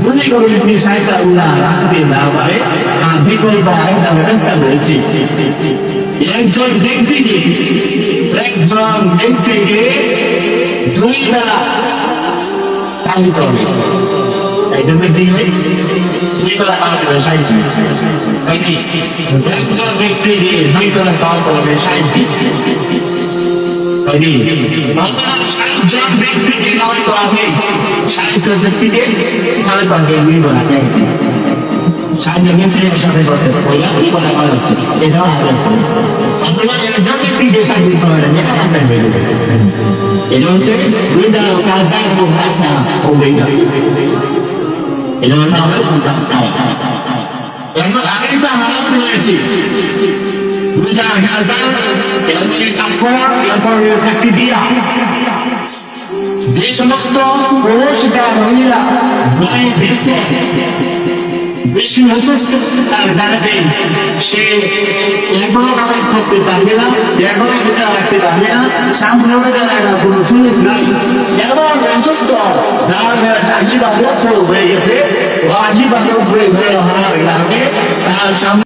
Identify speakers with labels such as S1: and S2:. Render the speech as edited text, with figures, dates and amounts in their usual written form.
S1: যদি কোনো বিষয়টা উল্লাহ রাখতে না পারে বিকল্প আরেকটা ব্যবস্থা রয়েছে একজন ব্যক্তিকে দুই বেলা পানি করবে একজন ব্যক্তিকে দুই বেলা পানি করবে 60 মিনিট একজন ব্যক্তিকে দুই বেলা পানি করবে 60 মিনিট জন ব্যক্তিকে নয় তো আগে 60 জন ব্যক্তিকে তাহলে পারবে নিব না সাহায্য ব্যক্তির সাথে বসে ওই কথা বলা হচ্ছে এটাও আপনার অথবা একজন ব্যক্তিকে সাহায্য করেন এটা হচ্ছে উইদাউট কাজার মুহাসা ওবেইনা এটা হলো আমাদের মুহাসা এখন আরেকটা হালাত রয়েছে উইদাউট কাজার এটা হচ্ছে কাফার এরপর থাকতে দিয়া যে সমস্ত পুরুষ বা মহিলা গায়ে বেশি অসুস্থ তার কারণে সে এখনো নামাজ পড়তে পারবে না এখনো রোজা রাখতে পারবে না সামনে জায়গা কোনো সুযোগ নাই এমন অসুস্থ যার আজীবন হয়ে গেছে আজীবন হয়ে তার সামনে